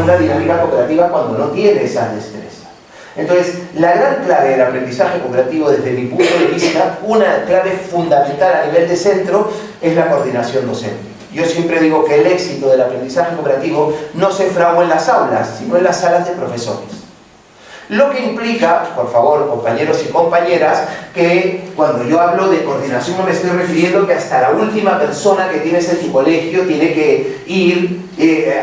una dinámica cooperativa cuando no tiene esa destreza. Entonces, la gran clave del aprendizaje cooperativo desde mi punto de vista, una clave fundamental a nivel de centro, es la coordinación docente. Yo siempre digo que el éxito del aprendizaje cooperativo no se fragua en las aulas, sino en las salas de profesores. Lo que implica, por favor, compañeros y compañeras, que cuando yo hablo de coordinación no me estoy refiriendo que hasta la última persona que tienes en tu colegio tiene que ir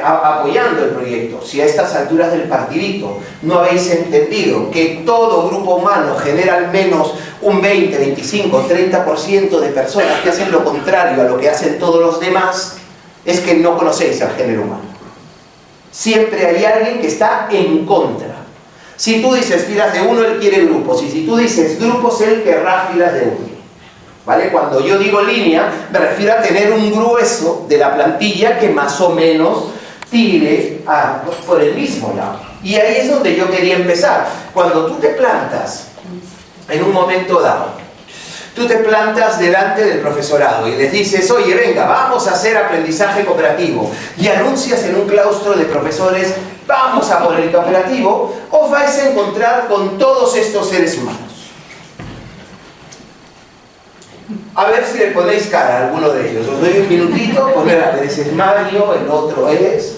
apoyando el proyecto. Si a estas alturas del partidito no habéis entendido que todo grupo humano genera al menos un 20, 25, 30% de personas que hacen lo contrario a lo que hacen todos los demás, es que no conocéis al género humano. Siempre hay alguien que está en contra. Si tú dices filas de uno, él quiere grupos. Y si tú dices grupos, él querrá filas de uno. ¿Vale? Cuando yo digo línea, me refiero a tener un grueso de la plantilla que más o menos tire por el mismo lado. Y ahí es donde yo quería empezar. Cuando tú te plantas en un momento dado, tú te plantas delante del profesorado y les dices, oye, venga, vamos a hacer aprendizaje cooperativo, y anuncias en un claustro de profesores, vamos a por el cooperativo, os vais a encontrar con todos estos seres humanos. A ver si le ponéis cara a alguno de ellos. Os doy un minutito, poner a ver, ese es Mario, el otro es...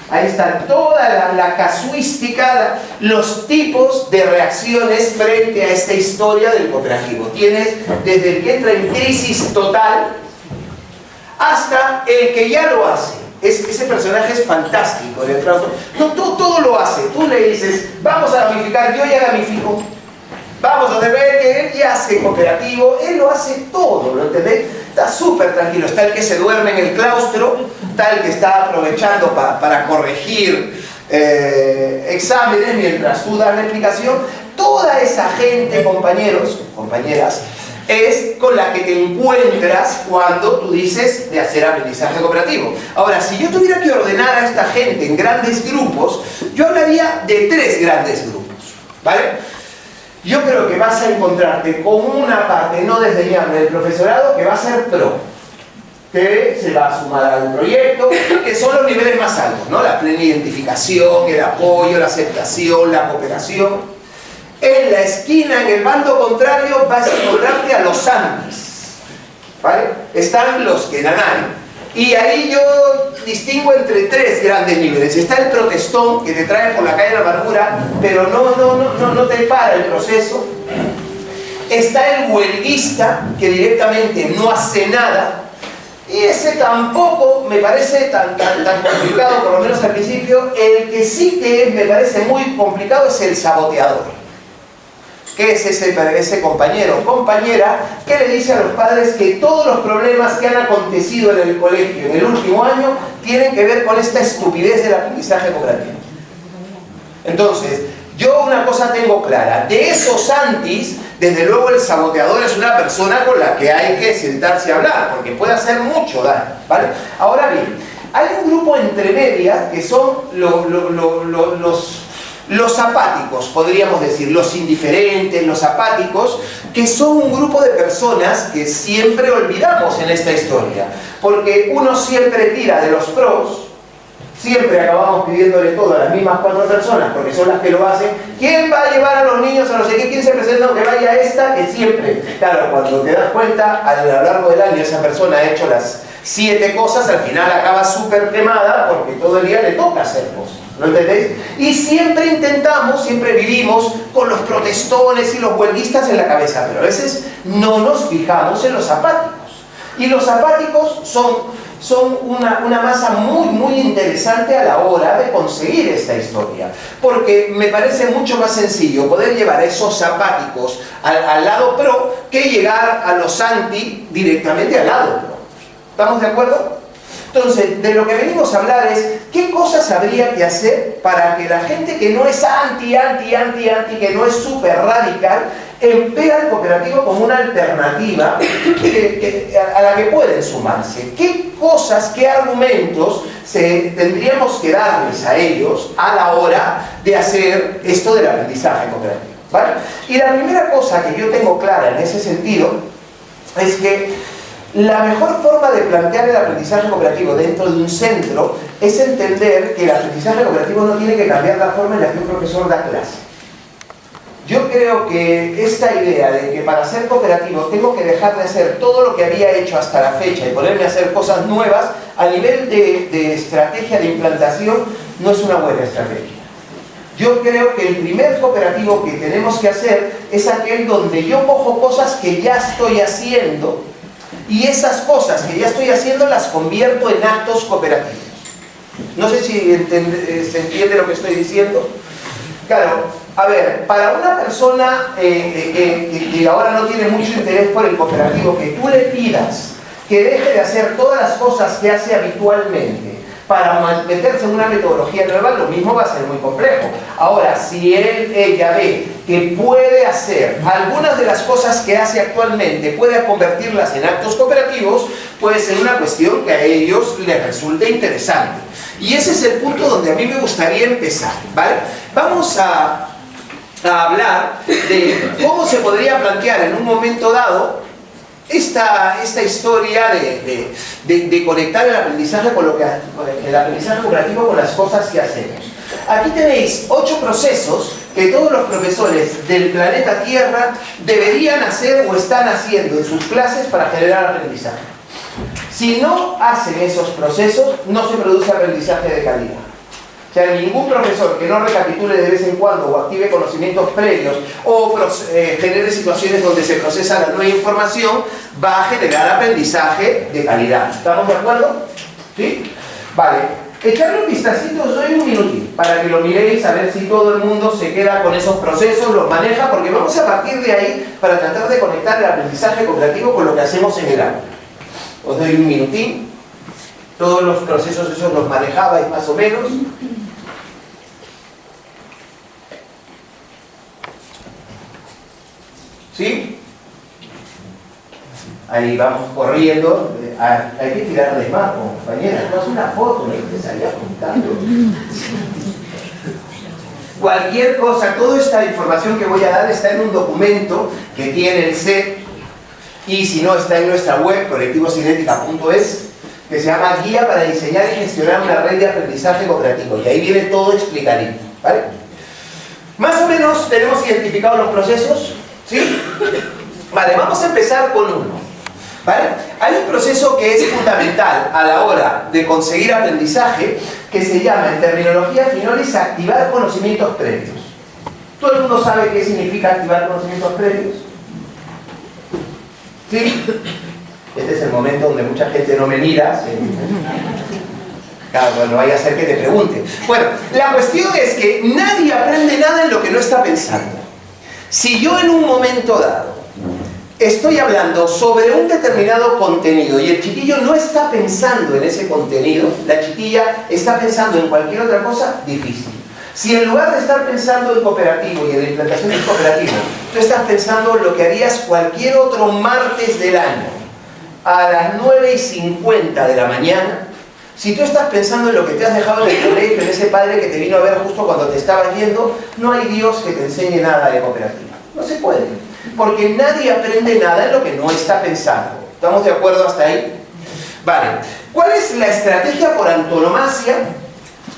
Ahí está toda la casuística, los tipos de reacciones frente a esta historia del cooperativo. Tienes desde el que entra en crisis total hasta el que ya lo hace. Ese personaje es fantástico. No, todo lo hace. Tú le dices, vamos a gamificar, yo ya gamifico. Vamos a ver que él ya hace cooperativo, él lo hace todo, ¿lo entendéis? Está súper tranquilo. Está el que se duerme en el claustro, está el que está aprovechando para corregir exámenes mientras tú das la explicación. Toda esa gente, compañeros, compañeras, es con la que te encuentras cuando tú dices de hacer aprendizaje cooperativo. Ahora, si yo tuviera que ordenar a esta gente en grandes grupos, yo hablaría de 3 grandes grupos, ¿vale? Yo creo que vas a encontrarte con una parte no desdeñable del profesorado que va a ser pro, que se va a sumar al proyecto, que son los niveles más altos, ¿no? La plena identificación, el apoyo, la aceptación, la cooperación. En la esquina, en el bando contrario, vas a encontrarte a los antis, ¿vale? Están los que nanan. Y ahí yo distingo entre 3 grandes niveles. Está el protestón, que te trae por la calle de la amargura, pero no te para el proceso. Está el huelguista, que directamente no hace nada. Y ese tampoco me parece tan complicado, por lo menos al principio. El que sí que me parece muy complicado es el saboteador. ¿Qué es ese compañero o compañera que le dice a los padres que todos los problemas que han acontecido en el colegio en el último año tienen que ver con esta estupidez del aprendizaje cooperativo? Entonces, yo una cosa tengo clara: de esos antis, desde luego el saboteador es una persona con la que hay que sentarse a hablar, porque puede hacer mucho daño, ¿vale? Ahora bien, hay un grupo entre medias que son los apáticos, podríamos decir, los indiferentes, los apáticos, que son un grupo de personas que siempre olvidamos en esta historia, porque uno siempre tira de los pros, siempre acabamos pidiéndole todo a las mismas 4 personas, porque son las que lo hacen. ¿Quién va a llevar a los niños a no sé qué? ¿Quién se presenta aunque vaya esta? Que siempre. Claro, cuando te das cuenta, a lo largo del año esa persona ha hecho las 7 cosas, al final acaba súper quemada, porque todo el día le toca hacer cosas. ¿No entendéis? Y siempre intentamos, siempre vivimos con los protestones y los huelguistas en la cabeza, pero a veces no nos fijamos en los apáticos. Y los apáticos son una masa muy interesante a la hora de conseguir esta historia, porque me parece mucho más sencillo poder llevar a esos apáticos al lado pro que llegar a los anti directamente al lado pro. ¿Estamos de acuerdo? Entonces, de lo que venimos a hablar es qué cosas habría que hacer para que la gente que no es anti, que no es súper radical, vea el cooperativo como una alternativa a la que pueden sumarse. ¿Qué cosas, qué argumentos tendríamos que darles a ellos a la hora de hacer esto del aprendizaje cooperativo? ¿Vale? Y la primera cosa que yo tengo clara en ese sentido es que La mejor forma de plantear el aprendizaje cooperativo dentro de un centro es entender que el aprendizaje cooperativo no tiene que cambiar la forma en la que un profesor da clase. Yo creo que esta idea de que para ser cooperativo tengo que dejar de hacer todo lo que había hecho hasta la fecha y ponerme a hacer cosas nuevas, a nivel de estrategia de implantación, no es una buena estrategia. Yo creo que el primer cooperativo que tenemos que hacer es aquel donde yo cojo cosas que ya estoy haciendo y esas cosas que ya estoy haciendo las convierto en actos cooperativos. No sé si se entiende lo que estoy diciendo. Claro, a ver, para una persona que ahora no tiene mucho interés por el cooperativo, que tú le pidas que deje de hacer todas las cosas que hace habitualmente para meterse en una metodología nueva, lo mismo va a ser muy complejo. Ahora, si ella ve que puede hacer algunas de las cosas que hace actualmente, puede convertirlas en actos cooperativos, puede ser una cuestión que a ellos les resulte interesante. Y ese es el punto donde a mí me gustaría empezar, ¿vale? Vamos a hablar de cómo se podría plantear en un momento dado esta historia de conectar el aprendizaje cooperativo con las cosas que hacemos. Aquí tenéis 8 procesos que todos los profesores del planeta Tierra deberían hacer o están haciendo en sus clases para generar aprendizaje. Si no hacen esos procesos, no se produce aprendizaje de calidad. O sea, ningún profesor que no recapitule de vez en cuando o active conocimientos previos o genere situaciones donde se procesa la nueva información va a generar aprendizaje de calidad. ¿Estamos de acuerdo? ¿Sí? Vale. Echarle un vistacito, os doy un minutín para que lo miréis, a ver si todo el mundo se queda con esos procesos, los maneja, porque vamos a partir de ahí para tratar de conectar el aprendizaje cooperativo con lo que hacemos en el aula. Os doy un minutín. Todos los procesos esos los manejabais más o menos. ¿Sí? Ahí vamos corriendo. Hay que tirar de más, compañeras. No es una foto, no te salía apuntando. Cualquier cosa, toda esta información que voy a dar está en un documento que tiene el CEP, y si no está en nuestra web, colectivosinética.es, que se llama Guía para diseñar y gestionar una red de aprendizaje cooperativo. Y ahí viene todo explicadito, ¿vale? Más o menos tenemos identificados los procesos, ¿sí? Vale, vamos a empezar con uno, ¿vale? Hay un proceso que es fundamental a la hora de conseguir aprendizaje, que se llama, en terminología finolis, activar conocimientos previos. ¿Todo el mundo sabe qué significa activar conocimientos previos? ¿Sí? Este es el momento donde mucha gente no me mira. ¿Sí? Claro, no vaya a ser que te pregunte. Bueno, la cuestión es que nadie aprende nada en lo que no está pensando. Si yo en un momento dado estoy hablando sobre un determinado contenido y el chiquillo no está pensando en ese contenido, la chiquilla está pensando en cualquier otra cosa, difícil. Si en lugar de estar pensando en cooperativo y en la implantación del cooperativo, tú estás pensando en lo que harías cualquier otro martes del año, a las 9:50 de la mañana, si tú estás pensando en lo que te has dejado en el colegio, en ese padre que te vino a ver justo cuando te estabas yendo, no hay Dios que te enseñe nada de cooperativa. No se puede. Porque nadie aprende nada en lo que no está pensando. ¿Estamos de acuerdo hasta ahí? Vale. ¿Cuál es la estrategia por antonomasia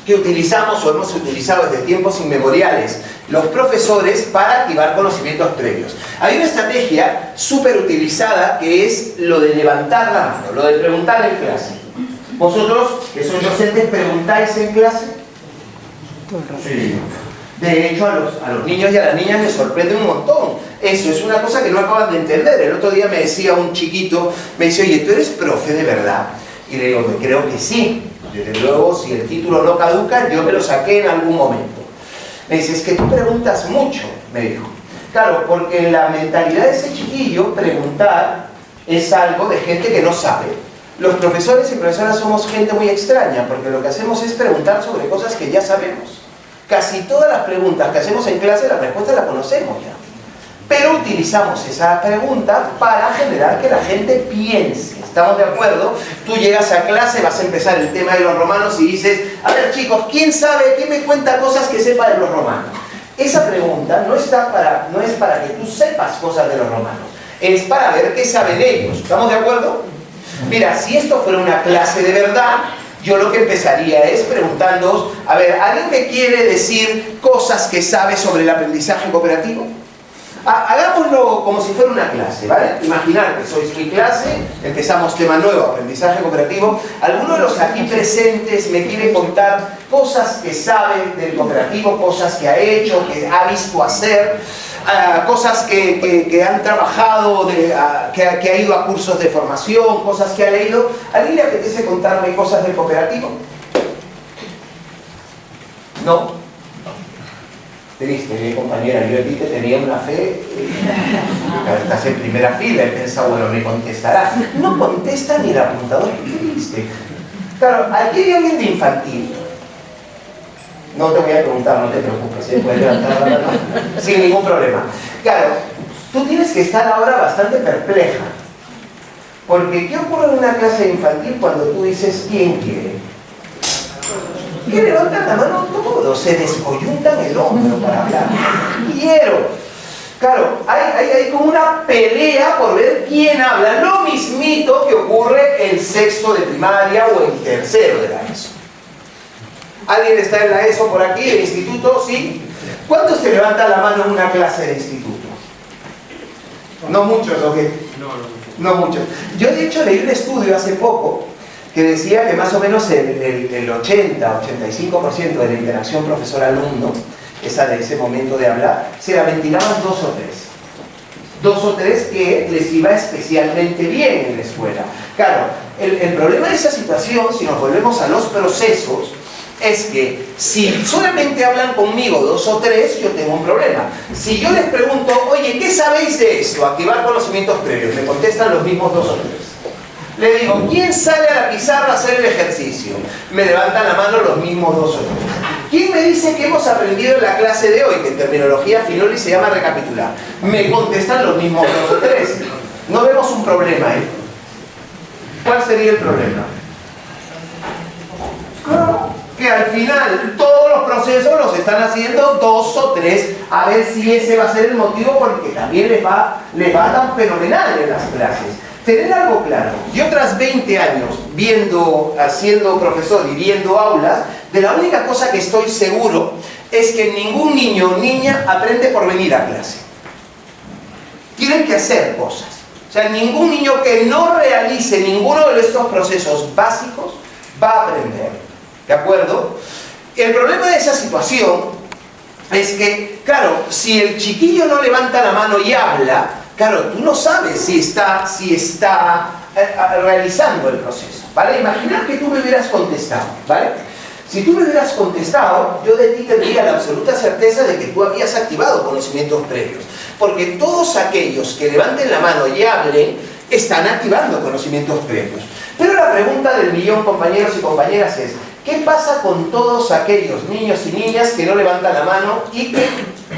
que utilizamos o hemos utilizado desde tiempos inmemoriales los profesores para activar conocimientos previos? Hay una estrategia súper utilizada que es lo de levantar la mano, lo de preguntar en clase. ¿Vosotros, que sois docentes, preguntáis en clase? Sí. De hecho, a los niños y a las niñas les sorprende un montón. Eso es una cosa que no acaban de entender. El otro día me decía un chiquito, me dice, oye, ¿tú eres profe de verdad? Y le digo, creo que sí. Desde luego, si el título no caduca, yo me lo saqué en algún momento. Me dice, es que tú preguntas mucho, me dijo. Claro, porque en la mentalidad de ese chiquillo, preguntar es algo de gente que no sabe. Los profesores y profesoras somos gente muy extraña, porque lo que hacemos es preguntar sobre cosas que ya sabemos. Casi todas las preguntas que hacemos en clase, la respuesta la conocemos ya. Pero utilizamos esa pregunta para generar que la gente piense. ¿Estamos de acuerdo? Tú llegas a clase, vas a empezar el tema de los romanos y dices, a ver chicos, ¿quién sabe? ¿Quién me cuenta cosas que sepa de los romanos? Esa pregunta no es para que tú sepas cosas de los romanos. Es para ver qué saben ellos. ¿Estamos de acuerdo? Mira, si esto fuera una clase de verdad, yo lo que empezaría es preguntándoos, a ver, ¿alguien me quiere decir cosas que sabe sobre el aprendizaje cooperativo? Hagámoslo como si fuera una clase, ¿vale? Imaginar que sois mi clase, empezamos tema nuevo, aprendizaje cooperativo. ¿Alguno de los aquí presentes me quiere contar cosas que sabe del cooperativo, cosas que ha hecho, que ha visto hacer, cosas que han trabajado, que ha ido a cursos de formación, cosas que ha leído? ¿Alguien le apetece contarme cosas del cooperativo? ¿No? Triste, compañera, yo a ti te tenía una fe, estás en primera fila y piensas, bueno, me contestarás. No contesta ni el apuntador, qué triste. Claro, aquí hay alguien de infantil. No te voy a preguntar, no te preocupes, puedes levantar la mano sin ningún problema. Claro, tú tienes que estar ahora bastante perpleja. Porque, ¿qué ocurre en una clase infantil cuando tú dices, ¿quién quiere? Que levantan la mano todos, se descoyuntan el hombro para hablar. ¡Quiero! Claro, hay como una pelea por ver quién habla. Lo mismito que ocurre en sexto de primaria o en tercero de la ESO. ¿Alguien está en la ESO por aquí, en instituto? ¿Sí? ¿Cuántos se levantan la mano en una clase de instituto? No muchos, ¿o qué? No muchos. Yo de hecho leí un estudio hace poco que decía que más o menos el 80-85% de la interacción profesor-alumno, esa de ese momento de hablar, se la ventilaban dos o tres. Dos o tres que les iba especialmente bien en la escuela. Claro, el problema de esa situación, si nos volvemos a los procesos, es que si solamente hablan conmigo dos o tres, yo tengo un problema. Si yo les pregunto, oye, ¿qué sabéis de esto? Activar conocimientos previos, me contestan los mismos dos o tres. Le digo, ¿quién sale a la pizarra a hacer el ejercicio? Me levantan la mano los mismos dos o tres. ¿Quién me dice que hemos aprendido en la clase de hoy? Que en terminología Finoli se llama recapitular. Me contestan los mismos dos o tres. No vemos un problema, ¿eh? ¿Cuál sería el problema? Que al final todos los procesos los están haciendo dos o tres, a ver si ese va a ser el motivo porque también les va tan fenomenal en las clases. Tener algo claro, yo tras 20 años siendo profesor y viendo aulas, de la única cosa que estoy seguro es que ningún niño o niña aprende por venir a clase. Tienen que hacer cosas. O sea, ningún niño que no realice ninguno de estos procesos básicos va a aprender. ¿De acuerdo? El problema de esa situación es que, claro, si el chiquillo no levanta la mano y habla, claro, tú no sabes si está realizando el proceso, ¿vale? Imagina que tú me hubieras contestado, ¿vale? Si tú me hubieras contestado, yo de ti tendría la absoluta certeza de que tú habías activado conocimientos previos. Porque todos aquellos que levanten la mano y hablen, están activando conocimientos previos. Pero la pregunta del millón, compañeros y compañeras, es ¿qué pasa con todos aquellos niños y niñas que no levantan la mano y que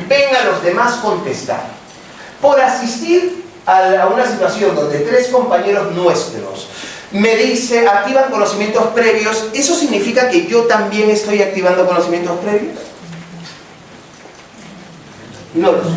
ven a los demás contestar? Por asistir a una situación donde tres compañeros nuestros me dice, activan conocimientos previos, ¿eso significa que yo también estoy activando conocimientos previos? No lo sé,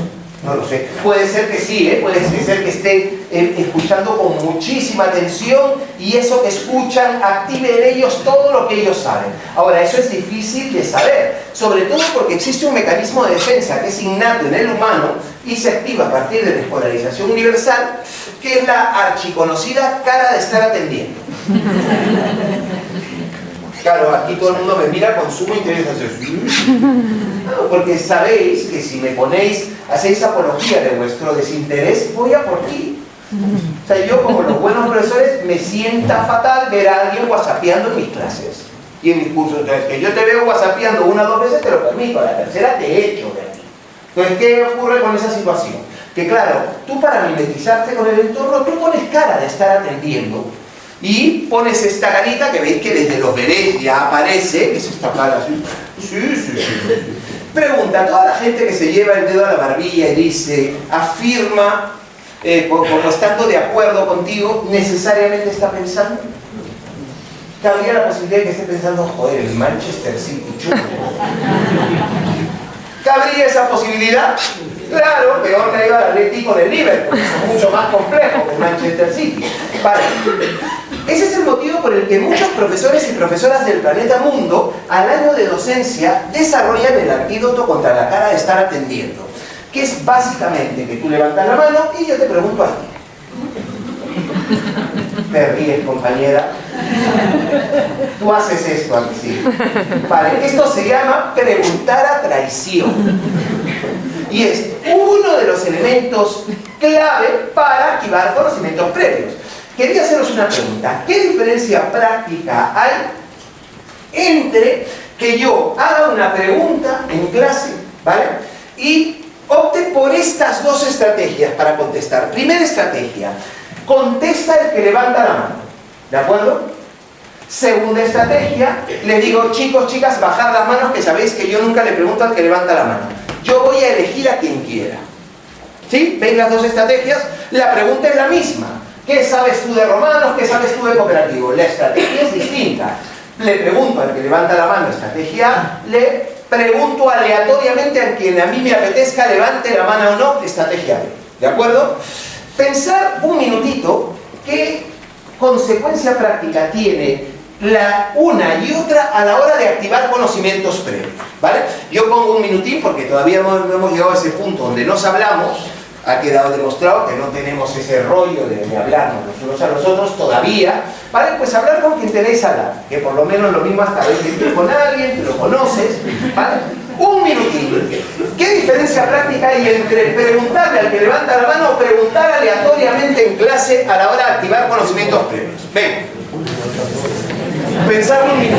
no lo sé. Puede ser que sí, puede ser que esté escuchando con muchísima atención y eso que escuchan active en ellos todo lo que ellos saben. Ahora, eso es difícil de saber, sobre todo porque existe un mecanismo de defensa que es innato en el humano y se activa a partir de la escolarización universal, que es la archiconocida cara de estar atendiendo. Claro, aquí todo el mundo me mira con sumo interés. No, porque sabéis que si me ponéis, hacéis apología de vuestro desinterés, voy a por ti. O sea, yo como los buenos profesores me sienta fatal ver a alguien whatsappeando en mis clases y en mis cursos. Entonces, que yo te veo whatsappeando una o dos veces, te lo permito, a la tercera te echo de aquí. Entonces, ¿qué ocurre con esa situación? Que claro, tú para mimetizarte con el entorno, tú pones cara de estar atendiendo y pones esta carita que veis que desde los bebés ya aparece, que es esta cara así. Sí. Pregunta, toda la gente que se lleva el dedo a la barbilla y dice, afirma, como estando de acuerdo contigo, ¿necesariamente está pensando? Cabría la posibilidad de que esté pensando, joder, el Manchester City, chulo. ¿Cabría esa posibilidad? Claro, peor que ha ido al Atlético con el Liverpool, es mucho más complejo que el Manchester City. Vale. Ese es el motivo por el que muchos profesores y profesoras del planeta mundo, al año de docencia, desarrollan el antídoto contra la cara de estar atendiendo, que es básicamente que tú levantas la mano y yo te pregunto a ti. Te ríes, compañera. Tú haces esto aquí, sí. Vale, esto se llama preguntar a traición. Y es uno de los elementos clave para activar conocimientos previos. Quería haceros una pregunta. ¿Qué diferencia práctica hay entre que yo haga una pregunta en clase, ¿vale? Y opte por estas dos estrategias para contestar. Primera estrategia, contesta el que levanta la mano, ¿de acuerdo? Segunda estrategia, les digo, chicos, chicas, bajad las manos, que sabéis que yo nunca le pregunto al que levanta la mano. Yo voy a elegir a quien quiera. ¿Sí? ¿Veis las dos estrategias? La pregunta es la misma. ¿Qué sabes tú de romanos? ¿Qué sabes tú de cooperativo? La estrategia es distinta. Le pregunto al que levanta la mano, estrategia A, le pregunto aleatoriamente a quien a mí me apetezca levante la mano o no, estrategia B. ¿De acuerdo? Pensar un minutito qué consecuencia práctica tiene la una y otra a la hora de activar conocimientos previos, ¿vale? Yo pongo un minutín porque todavía no hemos llegado a ese punto donde nos hablamos. Ha quedado demostrado que no tenemos ese rollo de hablarnos los unos a los otros todavía, ¿vale? Pues hablar con quien tenéis al lado, que por lo menos lo mismo hasta veis que estés con alguien, que lo conoces, ¿vale? Un minutín. ¿Qué diferencia práctica hay entre preguntarle al que levanta la mano o preguntar aleatoriamente en clase a la hora de activar conocimientos previos? Ven. Pensar un minuto.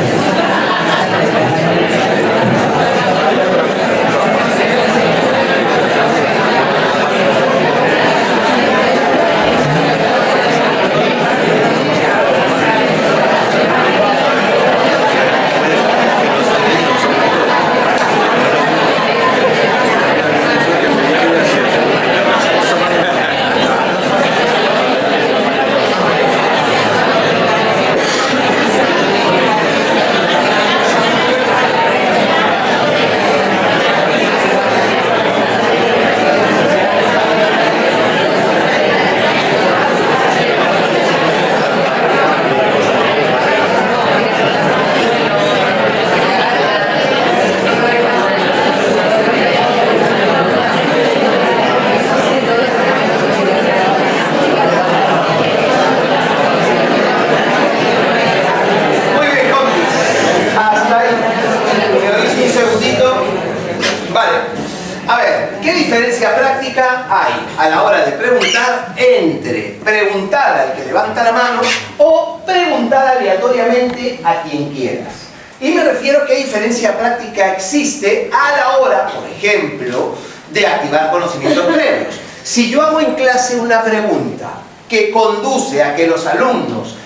A la hora de preguntar entre preguntar al que levanta la mano o preguntar aleatoriamente a quien quieras. Y me refiero a qué diferencia práctica existe a la hora, por ejemplo, de activar conocimientos previos. Si yo hago en clase una pregunta que conduce a que los alumnos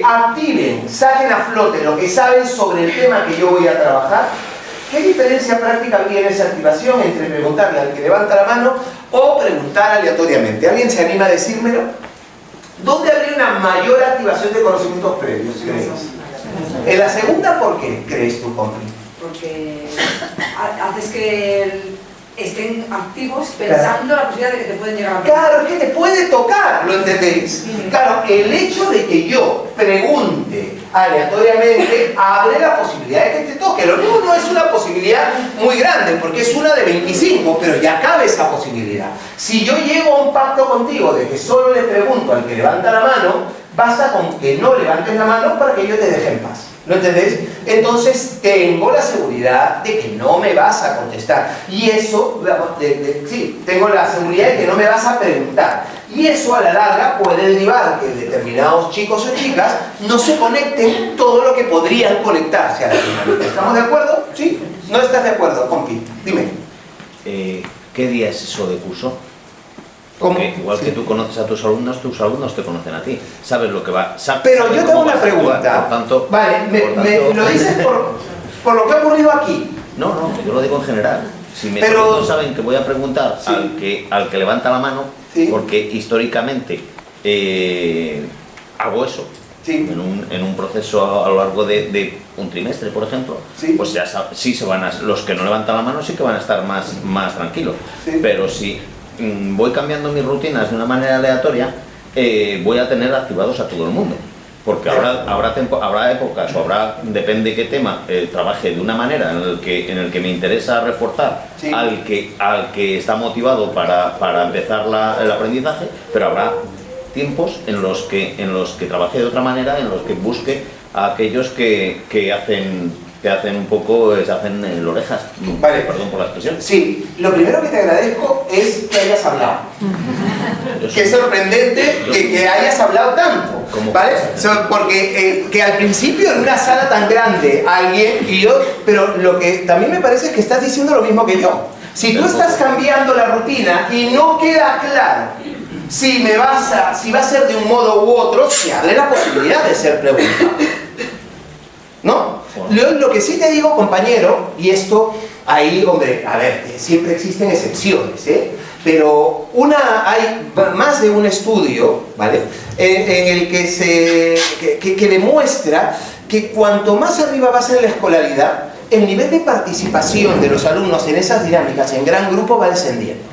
activen, saquen a flote lo que saben sobre el tema que yo voy a trabajar, ¿qué diferencia práctica habría en esa activación entre preguntarle al que levanta la mano o preguntar aleatoriamente? ¿Alguien se anima a decírmelo? ¿Dónde habría una mayor activación de conocimientos previos, crees? En la segunda, ¿por qué crees tú, Compri? Porque haces que estén activos pensando la posibilidad de que te pueden llegar a... Claro, es que te puede tocar, ¿lo entendéis? Claro, el hecho de que yo pregunte aleatoriamente abre la posibilidad de que te toque. Lo mismo no es una posibilidad muy grande, porque es una de 25, pero ya cabe esa posibilidad. Si yo llego a un pacto contigo de que solo le pregunto al que levanta la mano, basta con que no levantes la mano para que yo te deje en paz. ¿Lo entendéis? Entonces tengo la seguridad de que no me vas a contestar. Y eso, sí, tengo la seguridad de que no me vas a preguntar. Y eso a la larga puede derivar que determinados chicos o chicas no se conecten todo lo que podrían conectarse a la final. ¿Estamos de acuerdo? ¿Sí? ¿No estás de acuerdo, compi? Dime. ¿Qué día es eso de curso? Porque igual que tú conoces a tus alumnos te conocen a ti. Sabes lo que va. Pero yo tengo una pregunta. Por tanto, vale, ¿lo dices por lo que ha ocurrido aquí? No, yo lo digo en general. Si mis Pero alumnos saben que voy a preguntar al que levanta la mano, sí, porque históricamente hago eso. Sí. En un proceso a lo largo de un trimestre, por ejemplo, sí, pues ya sí los que no levantan la mano sí que van a estar más tranquilos. Sí. Pero si voy cambiando mis rutinas de una manera aleatoria, voy a tener activados a todo el mundo. Porque habrá épocas o depende qué tema, trabaje de una manera en el que me interesa reforzar sí. al que está motivado para empezar el aprendizaje, pero habrá tiempos en los que trabaje de otra manera, en los que busque a aquellos que hacen un poco, se hacen orejas, vale. Perdón por la expresión. Sí, lo primero que te agradezco es que hayas hablado. Qué sorprendente que hayas hablado tanto, ¿vale? Porque que al principio en una sala tan grande alguien y yo, pero lo que también me parece es que estás diciendo lo mismo que yo. Si tú estás cambiando la rutina y no queda claro si va a ser de un modo u otro, se abre la posibilidad de ser preguntado, ¿no? Lo que sí te digo, compañero, y esto ahí, hombre, a ver, siempre existen excepciones, pero hay más de un estudio, ¿vale?, en el que demuestra que cuanto más arriba vas en la escolaridad, el nivel de participación de los alumnos en esas dinámicas en gran grupo va descendiendo.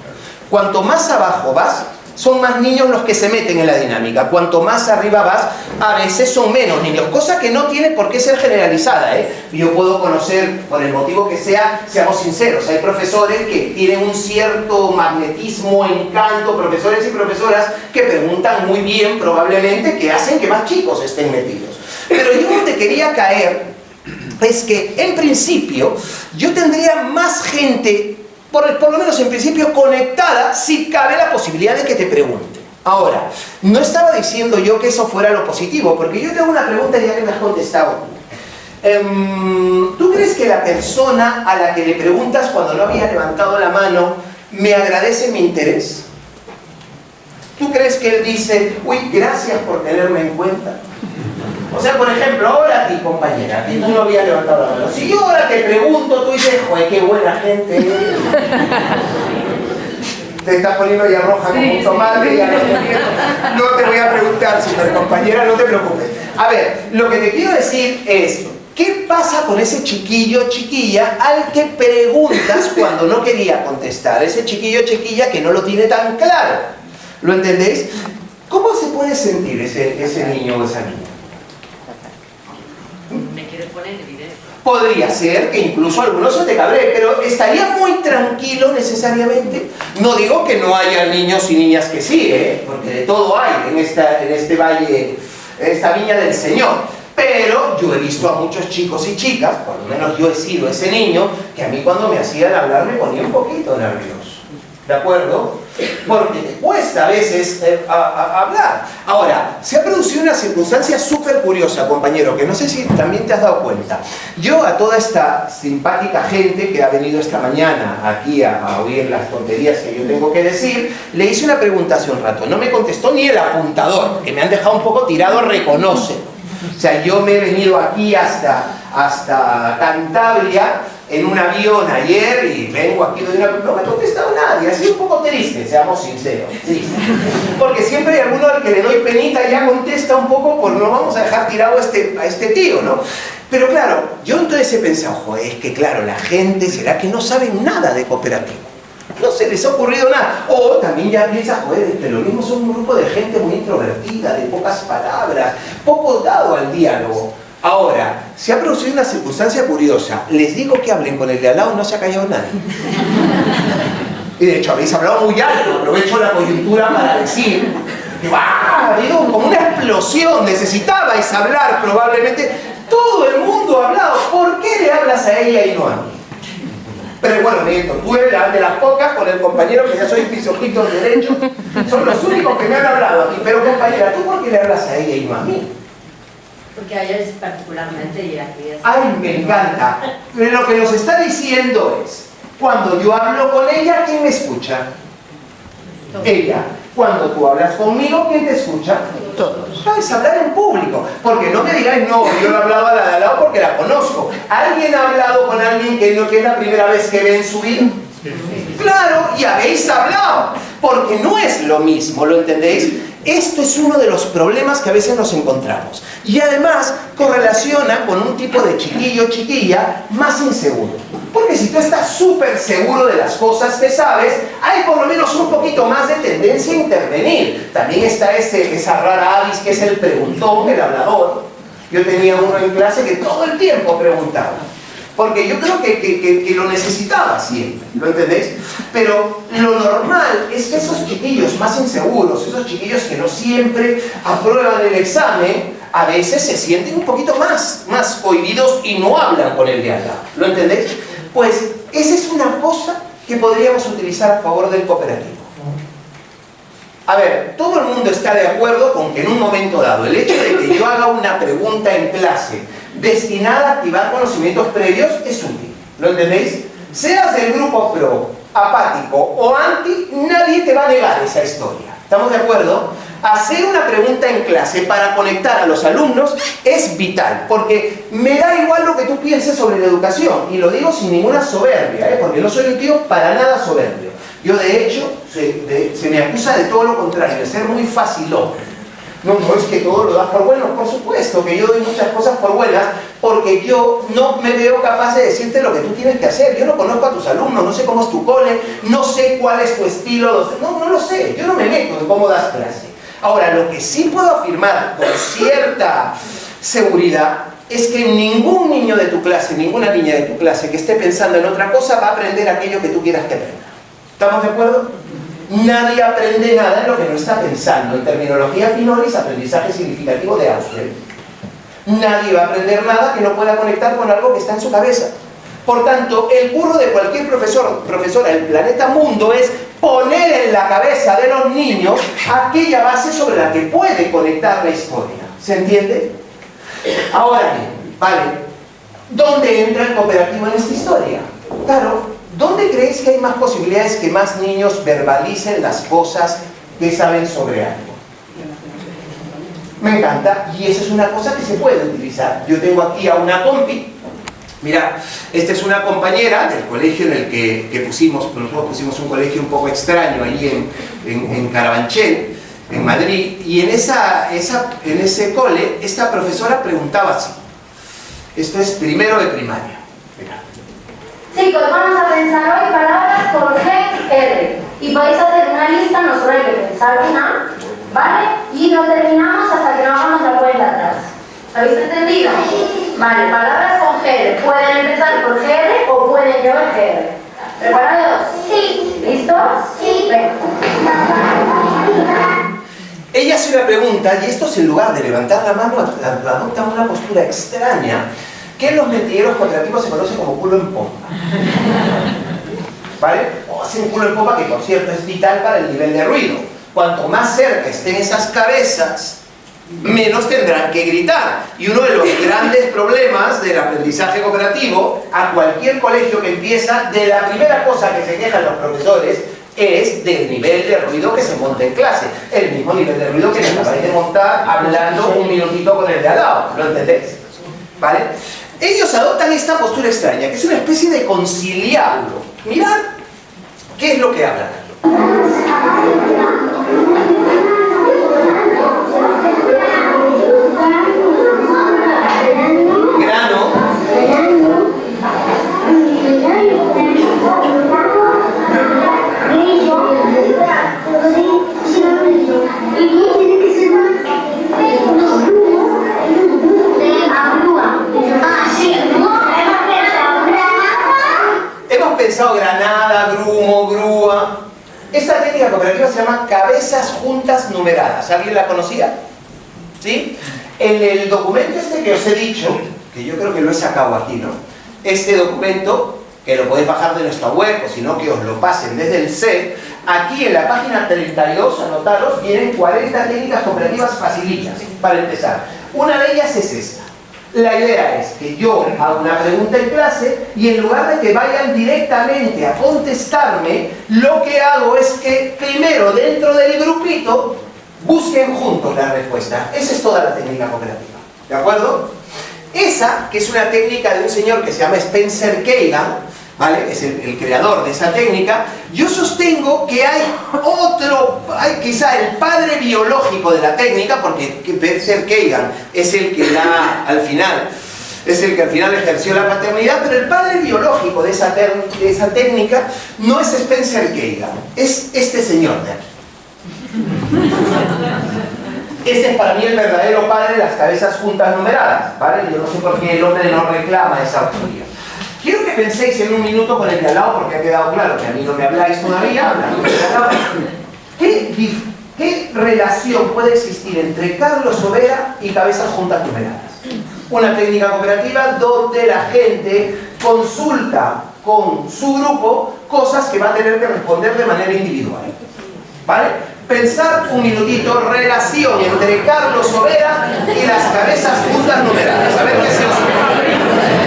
Cuanto más abajo vas, son más niños los que se meten en la dinámica. Cuanto más arriba vas, a veces son menos niños, cosa que no tiene por qué ser generalizada, Yo puedo conocer, por el motivo que sea, seamos sinceros, hay profesores que tienen un cierto magnetismo, encanto, profesores y profesoras que preguntan muy bien, probablemente, que hacen que más chicos estén metidos. Pero yo donde quería caer es que, en principio, yo tendría más gente, por lo menos en principio, conectada, si cabe la posibilidad de que te pregunte. Ahora, no estaba diciendo yo que eso fuera lo positivo, porque yo te hago una pregunta ya que me has contestado. ¿Tú crees que la persona a la que le preguntas cuando no había levantado la mano me agradece mi interés? ¿Tú crees que él dice, uy, gracias por tenerme en cuenta? O sea, por ejemplo, ahora a ti, compañera, tú no habías levantado la mano. Si yo ahora te pregunto, tú dices, joder, qué buena gente eres. Te estás poniendo ya roja como un tomate, ya no te voy a preguntar, super compañera, no te preocupes. A ver, lo que te quiero decir es, ¿qué pasa con ese chiquillo, chiquilla, al que preguntas cuando no quería contestar? Ese chiquillo, chiquilla que no lo tiene tan claro. ¿Lo entendéis? ¿Cómo se puede sentir ese niño o esa niña? Me quiere poner en evidencia. Podría ser que incluso algunos se te cabreen, pero estaría muy tranquilo necesariamente. No digo que no haya niños y niñas que sí, porque de todo hay en este valle, en esta viña del Señor. Pero yo he visto a muchos chicos y chicas, por lo menos yo he sido ese niño, que a mí cuando me hacían hablar me ponía un poquito nervioso. ¿De acuerdo? Porque te cuesta a veces hablar. Ahora, se ha producido una circunstancia súper curiosa, compañero, que no sé si también te has dado cuenta. Yo a toda esta simpática gente que ha venido esta mañana aquí a oír las tonterías que yo tengo que decir, le hice una pregunta hace un rato. No me contestó ni el apuntador, que me han dejado un poco tirado, reconoce. O sea, yo me he venido aquí hasta Cantabria en un avión ayer y vengo aquí, no me ha contestado nadie, ha sido un poco triste, seamos sinceros, sí. Porque siempre hay alguno al que le doy penita y ya contesta un poco, pues no vamos a dejar tirado a este tío, ¿no? Pero claro, yo entonces he pensado, joder, es que claro, la gente será que no saben nada de cooperativo. No se les ha ocurrido nada. O también ya piensa, joder, que lo mismo son un grupo de gente muy introvertida, de pocas palabras, poco dado al diálogo. Ahora, se ha producido una circunstancia curiosa. Les digo que hablen con el de al lado, no se ha callado nadie. Y de hecho habéis hablado muy alto, aprovecho la coyuntura para decir que ha habido como una explosión, necesitabais hablar probablemente. Todo el mundo ha hablado. ¿Por qué le hablas a ella y no a mí? Pero bueno, miento, tú eres la de las pocas con el compañero que ya soy mis ojitos derechos. Son los únicos que me han hablado aquí. Pero compañera, ¿tú por qué le hablas a ella y no a mí? Porque a ella es particularmente y aquí es... ¡Ay, me encanta! Pero lo que nos está diciendo es, cuando yo hablo con ella, ¿quién me escucha? Ella. Cuando tú hablas conmigo, ¿quién te escucha? Todos. Sabes hablar en público, porque no me digáis, no, yo no he hablado a la de al lado porque la conozco. ¿Alguien ha hablado con alguien que es la primera vez que ve en su vida? Claro, y habéis hablado, porque no es lo mismo, ¿lo entendéis? Esto es uno de los problemas que a veces nos encontramos. Y además correlaciona con un tipo de chiquillo o chiquilla más inseguro. Porque si tú estás súper seguro de las cosas que sabes, hay por lo menos un poquito más de tendencia a intervenir. También está esa rara avis que es el preguntón, el hablador. Yo tenía uno en clase que todo el tiempo preguntaba. Porque yo creo que lo necesitaba siempre, ¿lo entendéis? Pero lo normal es que esos chiquillos más inseguros, esos chiquillos que no siempre aprueban el examen, a veces se sienten un poquito más cohibidos y no hablan con el de al lado, ¿lo entendéis? Pues esa es una cosa que podríamos utilizar a favor del cooperativo. A ver, todo el mundo está de acuerdo con que en un momento dado el hecho de que yo haga una pregunta en clase destinada a activar conocimientos previos es útil, ¿lo entendéis? Seas del grupo pro, apático o anti, nadie te va a negar esa historia, ¿estamos de acuerdo? Hacer una pregunta en clase para conectar a los alumnos es vital, porque me da igual lo que tú pienses sobre la educación, y lo digo sin ninguna soberbia, porque no soy un tío para nada soberbio. Yo de hecho, se me acusa de todo lo contrario, de ser muy facilón. No es que todo lo das por bueno, por supuesto que yo doy muchas cosas por buenas, porque yo no me veo capaz de decirte lo que tú tienes que hacer. Yo no conozco a tus alumnos, no sé cómo es tu cole, no sé cuál es tu estilo, no lo sé, yo no me meto en cómo das clase. Ahora, lo que sí puedo afirmar con cierta seguridad es que ningún niño de tu clase, ninguna niña de tu clase que esté pensando en otra cosa va a aprender aquello que tú quieras que aprenda. ¿Estamos de acuerdo? Nadie aprende nada en lo que no está pensando. En terminología Finolis, aprendizaje significativo de Ausubel. Nadie va a aprender nada que no pueda conectar con algo que está en su cabeza. Por tanto, el curro de cualquier profesora del planeta mundo es poner en la cabeza de los niños aquella base sobre la que puede conectar la historia. ¿Se entiende? Ahora bien, vale, ¿dónde entra el cooperativo en esta historia? Claro, ¿dónde creéis que hay más posibilidades que más niños verbalicen las cosas que saben sobre algo? Me encanta, y eso es una cosa que se puede utilizar. Yo tengo aquí a una compi. Mira, esta es una compañera del colegio en el que nosotros pusimos un colegio un poco extraño ahí en Carabanchel, en Madrid, y en ese cole, esta profesora preguntaba así. Esto es primero de primaria. Mira. Chicos, vamos a pensar hoy palabras con G, R. Y podéis hacer una lista, no solo hay que pensar una, ¿vale? Y no terminamos hasta que no hagamos la cuenta atrás. ¿Lo habéis entendido? Vale, palabras con GR. Pueden empezar por GR o pueden llevar GR. ¿Preparados? Sí. ¿Listos? Sí. Venga. Ella hace una pregunta, y estos en lugar de levantar la mano adoptan una postura extraña que en los mentireros cooperativos se conoce como culo en pompa. ¿Vale? O hacen culo en pompa, que por cierto es vital para el nivel de ruido. Cuanto más cerca estén esas cabezas, menos tendrán que gritar. Y uno de los grandes problemas del aprendizaje cooperativo, a cualquier colegio que empieza, de la primera cosa que se quejan los profesores es del nivel de ruido que se monta en clase. El mismo nivel de ruido que se acabáis de montar hablando un minutito con el de al lado. ¿Lo entendéis? ¿Vale? Ellos adoptan esta postura extraña, que es una especie de conciliablo. Mirad qué es lo que hablan. Grano. Hemos pensado granada, grumo, grúa. Esta técnica cooperativa se llama cabezas juntas numeradas. ¿Alguien la conocía? ¿Sí? En el documento este que os he dicho, que yo creo que lo he sacado aquí, ¿no? Este documento, que lo podéis bajar de nuestra web, o si no, que os lo pasen desde el set, aquí en la página 32, anotaros, vienen 40 técnicas cooperativas facilitas, para empezar. Una de ellas es esta. La idea es que yo hago una pregunta en clase y en lugar de que vayan directamente a contestarme, lo que hago es que primero dentro del grupito busquen juntos la respuesta. Esa es toda la técnica cooperativa. ¿De acuerdo? Esa, que es una técnica de un señor que se llama Spencer Kagan, ¿vale? Es el creador de esa técnica. Yo sostengo que hay quizá el padre biológico de la técnica, porque Spencer Kagan es el que da al final es el que al final ejerció la paternidad, pero el padre biológico de esa técnica no es Spencer Geiger, es este señor de aquí. Este es para mí el verdadero padre de las cabezas juntas numeradas, ¿vale? Yo no sé por qué el hombre no reclama esa autoría. Quiero que penséis en un minuto con el de al lado, porque ha quedado claro que a mí no me habláis todavía, hablando de al lado. ¿Qué relación puede existir entre Carlos Sobera y cabezas juntas numeradas? Una técnica cooperativa donde la gente consulta con su grupo cosas que va a tener que responder de manera individual, ¿vale? Pensar un minutito, relación entre Carlos Sobera y las cabezas juntas numeradas. A ver qué se os ocurre.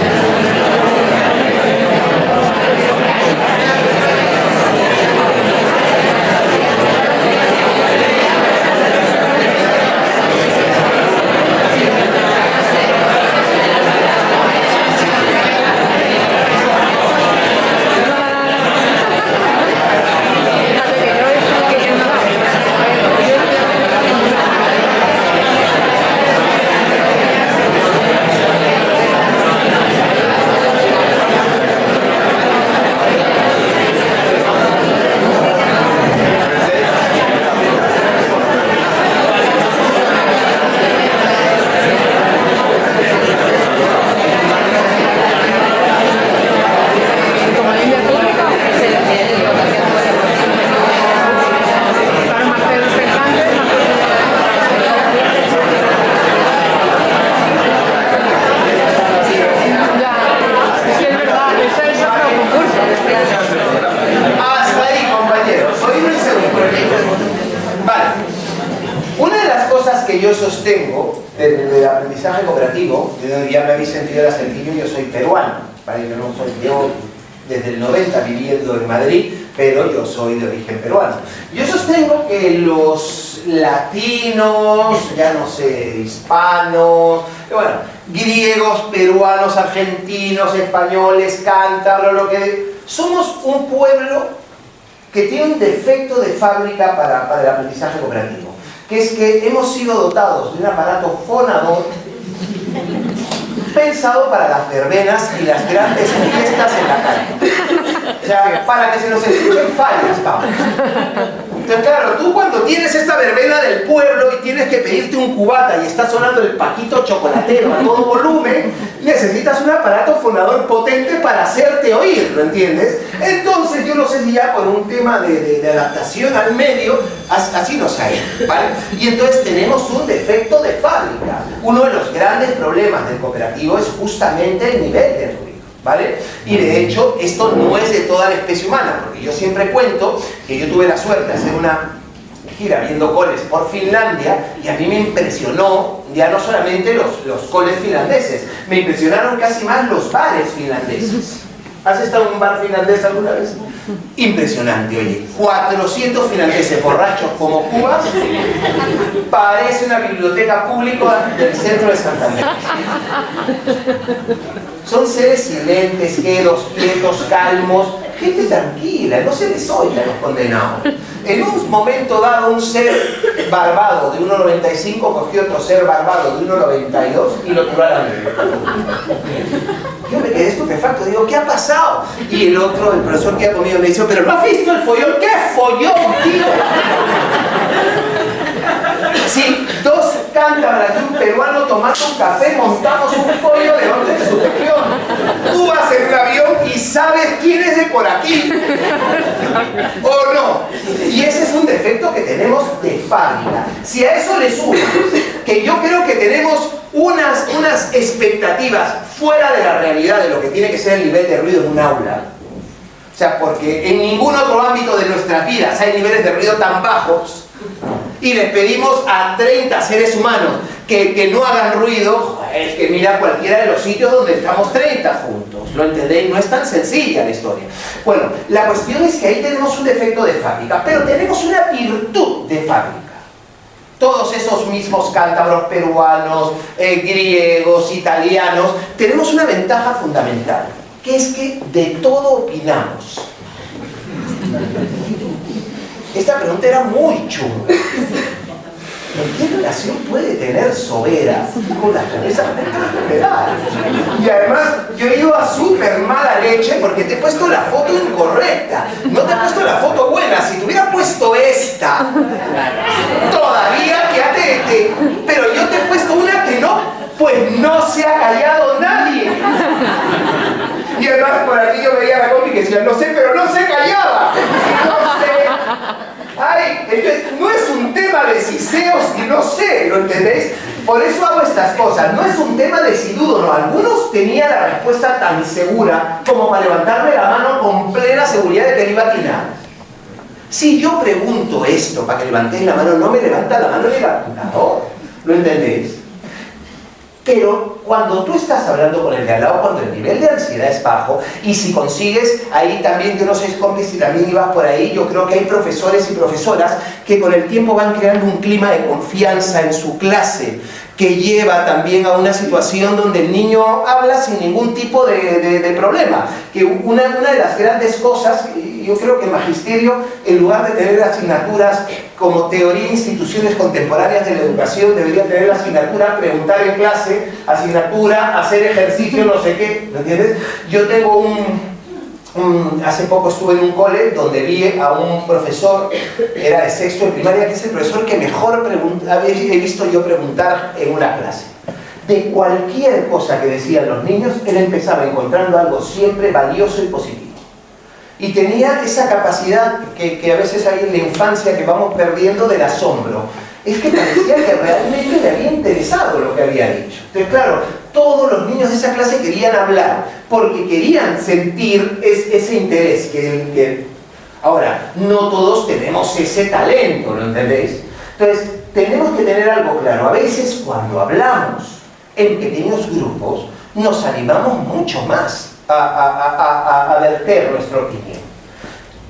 Yo sostengo del aprendizaje cooperativo, ya me habéis sentido el acentillo, yo soy peruano, ¿vale? Yo no soy yo desde el 90 viviendo en Madrid, pero yo soy de origen peruano. Yo sostengo que los latinos, ya no sé, hispanos, bueno, griegos, peruanos, argentinos, españoles, cántabros, lo que somos un pueblo que tiene un defecto de fábrica para el aprendizaje cooperativo, que es que hemos sido dotados de un aparato fonador pensado para las verbenas y las grandes fiestas en la calle. O sea, para que se nos escuchen fallas, vamos. Entonces, claro, tú cuando tienes esta verbena del pueblo y tienes que pedirte un cubata y está sonando el Paquito chocolatero a todo volumen, necesitas un aparato fonador potente para hacerte oír, ¿lo entiendes? Entonces, yo no sé si ya por un tema de adaptación al medio, así nos ha ido, ¿vale? Y entonces tenemos un defecto de fábrica. Uno de los grandes problemas del cooperativo es justamente el nivel de ruido, ¿vale? Y de hecho, esto no es de toda la especie humana, porque yo siempre cuento que yo tuve la suerte de hacer una gira viendo coles por Finlandia y a mí me impresionó ya no solamente los coles finlandeses, me impresionaron casi más los bares finlandeses. ¿Has estado en un bar finlandés alguna vez? Impresionante, oye, 400 finlandeses borrachos como cubas, parece una biblioteca pública del centro de Santander. Son seres silentes, quedos, quietos, calmos, gente tranquila, no se les oye a los condenados. En un momento dado, un ser barbado de 1,95 cogió otro ser barbado de 1,92 y lo tiró a la mesa. Yo me quedé estupefacto, digo, ¿qué ha pasado? Y el otro, el profesor que ha comido, me dice, ¿pero no has visto el follón? ¿Qué follón, tío? Sí, dos cántabras y un peruano tomando un café, montamos un pollo de orden superior. Tú vas en un avión y sabes quién es de por aquí. ¿O no? Y ese es un defecto que tenemos de fábrica. Si a eso le sumas que yo creo que tenemos unas expectativas fuera de la realidad de lo que tiene que ser el nivel de ruido en un aula. O sea, porque en ningún otro ámbito de nuestras vidas hay niveles de ruido tan bajos y les pedimos a 30 seres humanos que no hagan ruido. Es que mira cualquiera de los sitios donde estamos 30 juntos, ¿lo entendéis? No es tan sencilla la historia. Bueno, la cuestión es que ahí tenemos un defecto de fábrica, pero tenemos una virtud de fábrica. Todos esos mismos cántabros peruanos, griegos, italianos, tenemos una ventaja fundamental, que es que de todo opinamos. Esta pregunta era muy chunga. ¿qué relación puede tener Sobera con las cabezas general? Y además, yo he ido a súper mala leche porque te he puesto la foto incorrecta. No te he puesto la foto buena. Si te hubiera puesto esta, todavía quédate. Pero yo te he puesto una que no, pues no se ha callado nadie. Y además, por aquí yo veía a la compi que decía, no sé, pero no se callaba. No sé. Ay, entonces, no es un tema de si sé o si no sé, ¿lo entendéis? Por eso hago estas cosas. No es un tema de si dudo o no. Algunos tenían la respuesta tan segura como para levantarme la mano con plena seguridad de que le iba a atinar. Si yo pregunto esto para que levantéis la mano, no me levanta la mano el apuntador. ¿Lo entendéis? Pero cuando tú estás hablando con el de al lado, cuando el nivel de ansiedad es bajo, y si consigues, ahí también, yo no sois cómplices y también ibas por ahí, yo creo que hay profesores y profesoras que con el tiempo van creando un clima de confianza en su clase, que lleva también a una situación donde el niño habla sin ningún tipo de problema. Que una de las grandes cosas, yo creo que el magisterio, en lugar de tener asignaturas como teoría e instituciones contemporáneas de la educación, debería tener la asignatura preguntar en clase, asignatura hacer ejercicio, no sé qué, ¿me entiendes? Yo tengo hace poco estuve en un cole donde vi a un profesor, era de sexto de primaria, que es el profesor que mejor he visto yo preguntar en una clase. De cualquier cosa que decían los niños, él empezaba encontrando algo siempre valioso y positivo. Y tenía esa capacidad que a veces hay en la infancia que vamos perdiendo del asombro. Es que parecía que realmente le había interesado lo que había dicho. Entonces, claro, todos los niños de esa clase querían hablar porque querían sentir ese interés. Ahora, no todos tenemos ese talento, ¿lo entendéis? Entonces, tenemos que tener algo claro. A veces, cuando hablamos en pequeños grupos, nos animamos mucho más a verter nuestra opinión.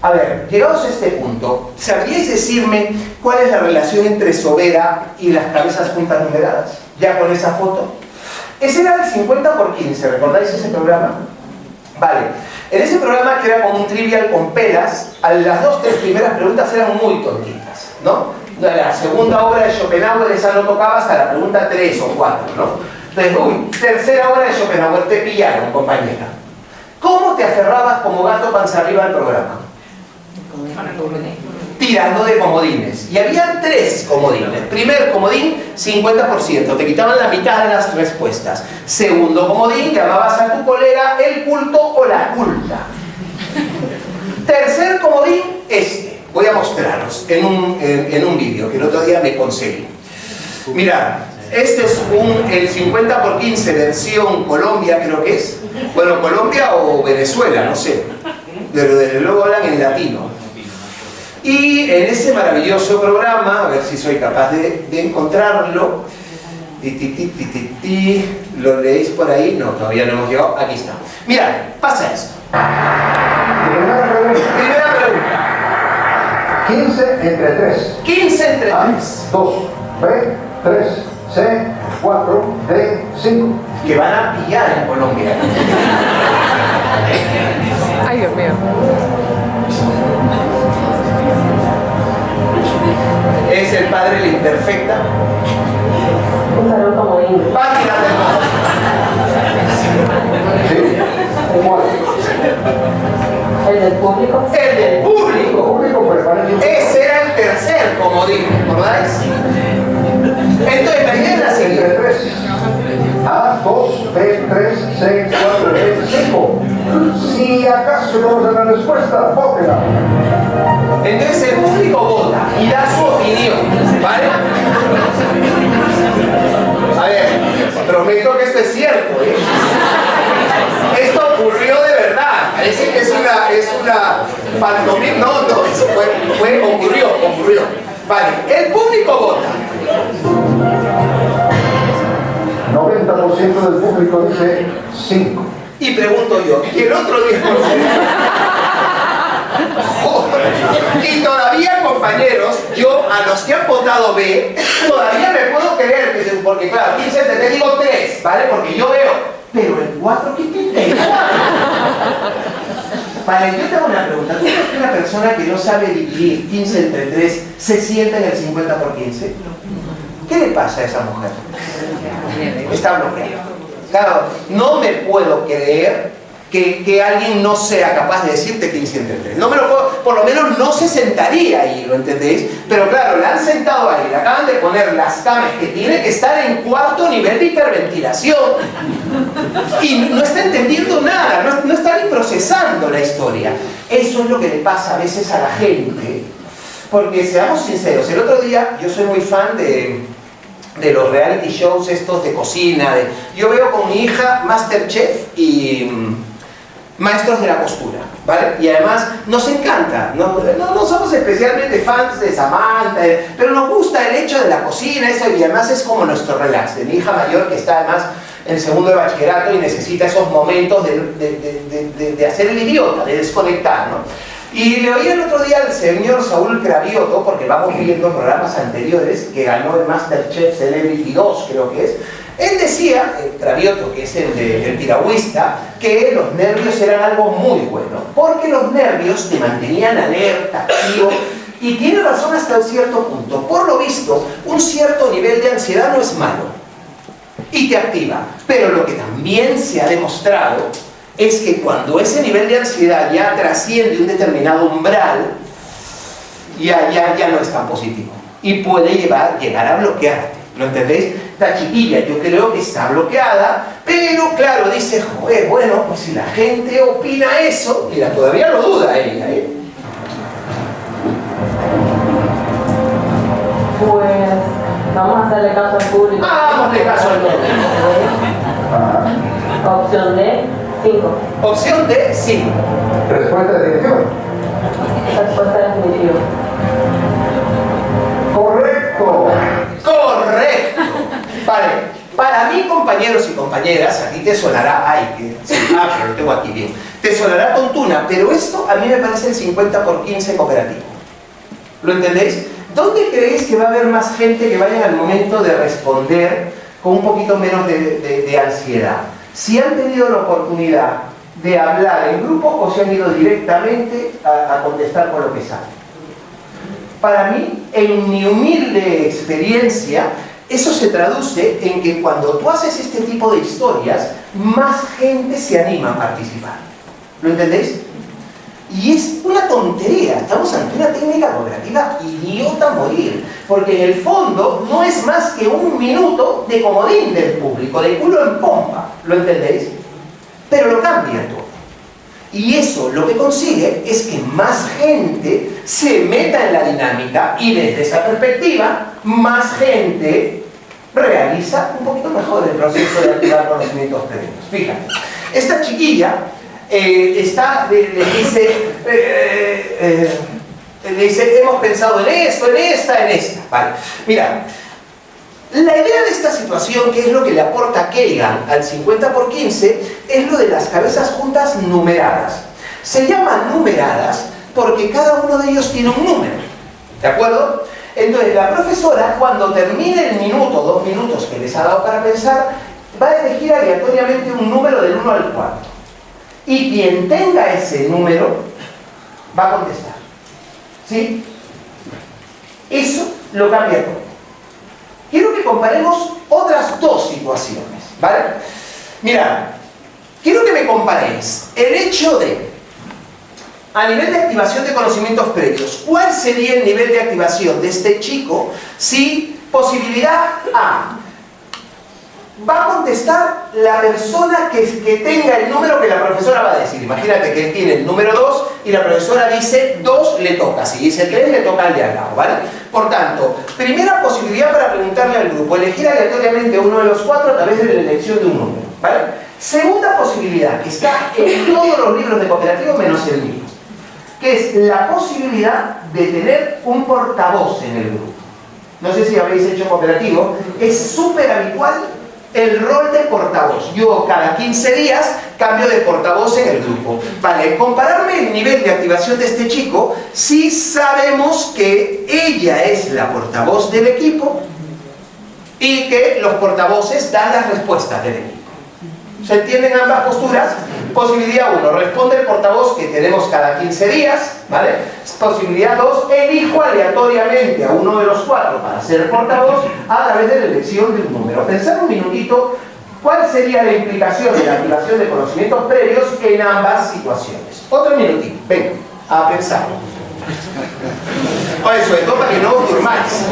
A ver, llegados a este punto, ¿sabríais decirme cuál es la relación entre Sobera y las cabezas juntas numeradas? Ya con esa foto. Ese era el 50x15, ¿recordáis ese programa? Vale, en ese programa, que era como un trivial con pelas, las 2 o 3 primeras preguntas eran muy tontitas, ¿no? La segunda obra de Schopenhauer, esa no tocaba hasta la pregunta 3 o 4, ¿no? Entonces, tercera obra de Schopenhauer, te pillaron, compañera. ¿Cómo te aferrabas como gato panza arriba al programa? Tirando de comodines. Y había 3 comodines. Primer comodín, 50%. Te quitaban la mitad de las respuestas. Segundo comodín, llamabas a tu colega el culto o la culta. Tercer comodín, este. Voy a mostraros en un vídeo que el otro día me conseguí. Mirad, este es el 50x15 versión Colombia, creo que es. Bueno, Colombia o Venezuela, no sé. Pero desde luego hablan en latino. Y en ese maravilloso programa, a ver si soy capaz de encontrarlo, ¿lo leéis por ahí? No, todavía no hemos llegado, aquí está. Mirad, pasa esto. Primera pregunta. 15 entre 3. 15 entre 3. A, 2, B, 3, C, 4, D, 5. Que van a pillar en Colombia. Ay, Dios mío. Es el padre la imperfecta. Usaron comodín. Página ¿Sí? ¿Cuál? El del público. El del público. Público, pues parece. Ese era el tercer comodín, ¿recordáis? Entonces la idea es la Entre siguiente. 3. A, 2, B, 3, C, 4, D, 5. Si acaso no nos dan la respuesta, vótela. Entonces el público vota y da su opinión, ¿vale? A ver, prometo que esto es cierto, ¿eh? Esto ocurrió de verdad. Parece que es una pantomima. No, eso ocurrió. Vale, el público vota. 90% del público dice 5. Y pregunto yo, ¿y el otro 10%? Joder. Y todavía, compañeros, yo a los que han votado B, todavía me puedo creer, porque claro, 15 te digo 3, ¿vale? Porque yo veo, pero el 4, ¿qué te Vale, yo te hago una pregunta. ¿Tú crees que una persona que no sabe dividir 15 entre 3 se sienta en el 50 por 15? ¿Qué le pasa a esa mujer? Está bloqueada. Claro, no me puedo creer que alguien no sea capaz de decirte 15 entre 3. No me lo puedo, por lo menos no se sentaría ahí, ¿lo entendéis? Pero claro, la han sentado ahí, le acaban de poner las camas que tiene que estar en 4º nivel de hiperventilación y no está entendiendo nada, no está ni procesando la historia. Eso es lo que le pasa a veces a la gente, porque seamos sinceros, el otro día yo soy muy fan de los reality shows estos de cocina, yo veo con mi hija Masterchef y Maestros de la Costura, ¿vale? Y además nos encanta, no somos especialmente fans de Samantha, pero nos gusta el hecho de la cocina, eso, y además es como nuestro relax, de mi hija mayor que está además en el 2º de bachillerato y necesita esos momentos de hacer el idiota, de desconectar, ¿no? Y le oí el otro día al señor Saúl Cravioto, porque vamos viendo programas anteriores, que ganó el Masterchef Celebrity 2, creo que es. Él decía, Cravioto, que es el piragüista, que los nervios eran algo muy bueno, porque los nervios te mantenían alerta, activo, y tiene razón hasta un cierto punto. Por lo visto, un cierto nivel de ansiedad no es malo, y te activa. Pero lo que también se ha demostrado es que cuando ese nivel de ansiedad ya trasciende un determinado umbral, ya no es tan positivo. Y puede llegar a bloquearte. ¿Lo entendéis? Esta chiquilla yo creo que está bloqueada, pero claro, dice, joder, bueno, pues si la gente opina eso, mira, todavía lo duda ella, ¿eh? Pues vamos a hacerle caso al público. Vamos de caso al público. Opción D, 5. Opción D, 5. Respuesta definitiva. Respuesta definitiva. Correcto. Correcto. Vale, para mí, compañeros y compañeras, a ti te sonará, pero lo tengo aquí bien, te sonará tontuna, pero esto a mí me parece el 50 por 15 cooperativo. ¿Lo entendéis? ¿Dónde creéis que va a haber más gente que vaya al momento de responder con un poquito menos de ansiedad? Si han tenido la oportunidad de hablar en grupo o se han ido directamente a contestar con lo que saben. Para mí, en mi humilde experiencia, eso se traduce en que cuando tú haces este tipo de historias, más gente se anima a participar. ¿Lo entendéis? Y es una tontería, estamos ante una técnica cooperativa idiota a morir, porque en el fondo no es más que un minuto de comodín del público, de culo en pompa, ¿lo entendéis? Pero lo cambia todo. Y eso lo que consigue es que más gente se meta en la dinámica y desde esa perspectiva, más gente realiza un poquito mejor el proceso de activar conocimientos previos. Fíjate, esta chiquilla le dice, hemos pensado en esto, en esta. Vale, mira, la idea de esta situación, que es lo que le aporta Kagan al 50 por 15, es lo de las cabezas juntas numeradas. Se llaman numeradas porque cada uno de ellos tiene un número, ¿de acuerdo? Entonces la profesora, cuando termine el minuto, 2 minutos que les ha dado para pensar, va a elegir aleatoriamente un número del 1 al 4. Y quien tenga ese número va a contestar. ¿Sí? Eso lo cambia todo. Quiero que comparemos otras dos situaciones, ¿vale? Mirad, quiero que me comparéis el hecho de, a nivel de activación de conocimientos previos, ¿cuál sería el nivel de activación de este chico si posibilidad A? Va a contestar la persona que tenga el número que la profesora va a decir. Imagínate que él tiene el número 2 y la profesora dice 2 le toca. Si dice 3 le toca al de al lado, ¿vale? Por tanto, primera posibilidad para preguntarle al grupo, elegir aleatoriamente uno de los 4 a través de la elección de un número, ¿vale? Segunda posibilidad, que está en todos los libros de cooperativo menos el mío, que es la posibilidad de tener un portavoz en el grupo. No sé si habéis hecho cooperativo, es súper habitual el rol de portavoz. Yo cada 15 días cambio de portavoz en el grupo. Vale, compararme el nivel de activación de este chico, si sabemos que ella es la portavoz del equipo y que los portavoces dan las respuestas del equipo. ¿Se entienden ambas posturas? Posibilidad 1, responde el portavoz que tenemos cada 15 días, ¿vale? Posibilidad 2, elijo aleatoriamente a uno de los 4 para ser portavoz a través de la elección de un número. Pensad un minutito cuál sería la implicación de la activación de conocimientos previos en ambas situaciones. Otro minutito, venga, a pensar. Oye, sobre todo para que no os durmáis.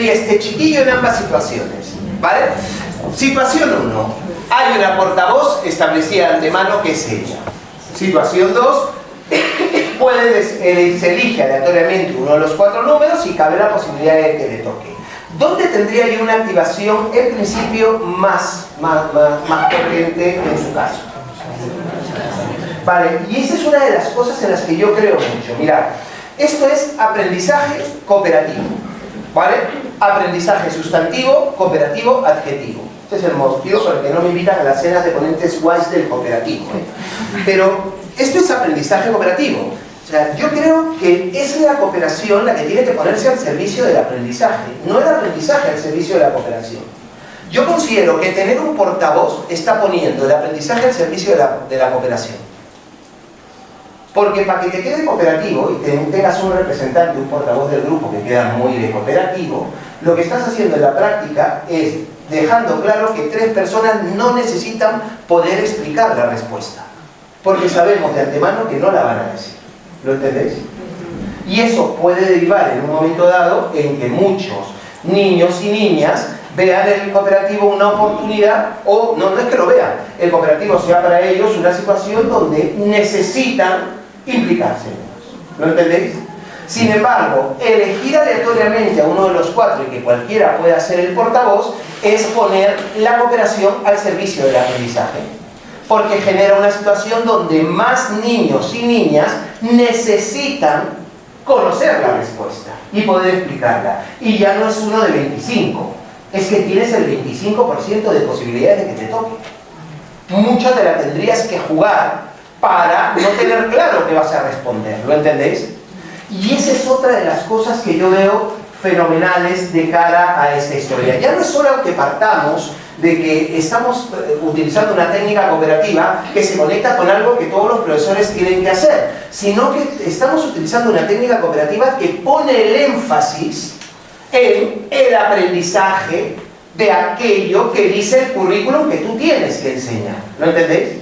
Este chiquillo en ambas situaciones, ¿vale? Situación 1, hay una portavoz establecida de antemano que es ella. Situación 2, se elige aleatoriamente uno de los 4 números y cabe la posibilidad de que le toque. ¿Dónde tendría yo una activación en principio más corriente en su caso? Vale, y esa es una de las cosas en las que yo creo mucho. Mirad, esto es aprendizaje cooperativo, ¿vale? Aprendizaje sustantivo, cooperativo, adjetivo. Este es el motivo por el que no me invitan a las cenas de ponentes guays del cooperativo, ¿eh? Pero esto es aprendizaje cooperativo. O sea, yo creo que es la cooperación la que tiene que ponerse al servicio del aprendizaje, no el aprendizaje al servicio de la cooperación. Yo considero que tener un portavoz está poniendo el aprendizaje al servicio de la cooperación. Porque para que te quede cooperativo y tengas un representante, un portavoz del grupo que queda muy de cooperativo, lo que estás haciendo en la práctica es dejando claro que 3 personas no necesitan poder explicar la respuesta. Porque sabemos de antemano que no la van a decir. ¿Lo entendéis? Y eso puede derivar en un momento dado en que muchos niños y niñas vean el cooperativo una oportunidad, o no es que lo vean, el cooperativo sea para ellos una situación donde necesitan implicarse. ¿Lo entendéis? Sin embargo, elegir aleatoriamente a uno de los 4 y que cualquiera pueda ser el portavoz es poner la cooperación al servicio del aprendizaje. Porque genera una situación donde más niños y niñas necesitan conocer la respuesta y poder explicarla. Y ya no es uno de 25, es que tienes el 25% de posibilidades de que te toque. Mucha te la tendrías que jugar para no tener claro que vas a responder, ¿lo entendéis? Y esa es otra de las cosas que yo veo fenomenales de cara a esta historia. Ya no es solo que partamos de que estamos utilizando una técnica cooperativa que se conecta con algo que todos los profesores tienen que hacer, sino que estamos utilizando una técnica cooperativa que pone el énfasis en el aprendizaje de aquello que dice el currículum que tú tienes que enseñar. ¿Lo entendéis?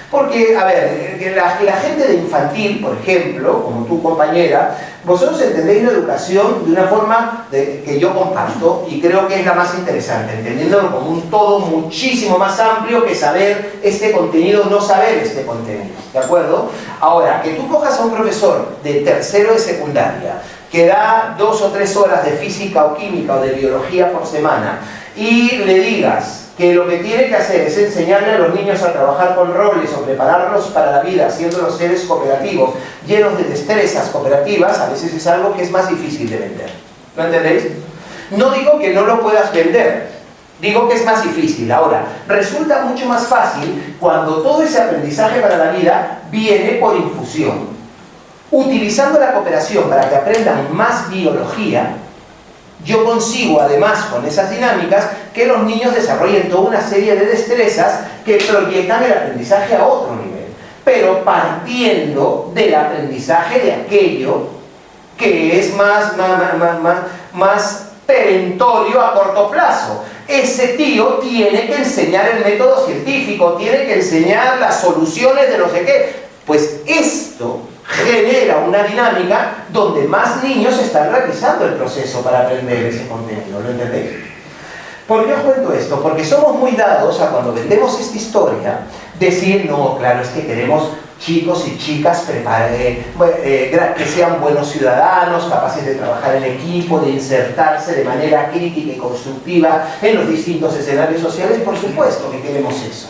Porque, a ver, la gente de infantil, por ejemplo, como tu compañera, vosotros entendéis la educación de una forma que yo comparto y creo que es la más interesante, entendiéndolo como un todo muchísimo más amplio que saber este contenido, no saber este contenido, ¿de acuerdo? Ahora, que tú cojas a un profesor de tercero de secundaria que da 2 o 3 horas de física o química o de biología por semana y le digas que lo que tiene que hacer es enseñarle a los niños a trabajar con roles o prepararlos para la vida, siendo los seres cooperativos, llenos de destrezas cooperativas, a veces es algo que es más difícil de vender. ¿Lo entendéis? No digo que no lo puedas vender, digo que es más difícil. Ahora, resulta mucho más fácil cuando todo ese aprendizaje para la vida viene por infusión. Utilizando la cooperación para que aprendan más biología, yo consigo además con esas dinámicas que los niños desarrollen toda una serie de destrezas que proyectan el aprendizaje a otro nivel. pero partiendo del aprendizaje de aquello que es más perentorio a corto plazo. Ese tío tiene que enseñar el método científico, tiene que enseñar las soluciones de no sé qué. Pues esto genera una dinámica donde más niños están realizando el proceso para aprender ese contenido, ¿lo entendéis? ¿Por qué os cuento esto? Porque somos muy dados a, cuando vendemos esta historia, decir, no, claro, es que queremos chicos y chicas que sean buenos ciudadanos, capaces de trabajar en equipo, de insertarse de manera crítica y constructiva en los distintos escenarios sociales. Por supuesto que queremos eso.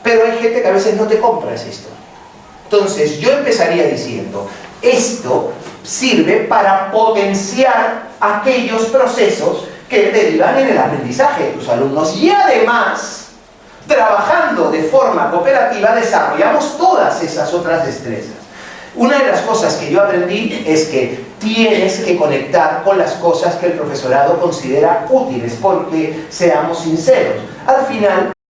Pero hay gente que a veces no te compra esa historia. Entonces yo empezaría diciendo, esto sirve para potenciar aquellos procesos que derivan en el aprendizaje de tus alumnos, y además, trabajando de forma cooperativa, desarrollamos todas esas otras destrezas. Una de las cosas que yo aprendí es que tienes que conectar con las cosas que el profesorado considera útiles, porque, seamos sinceros, al final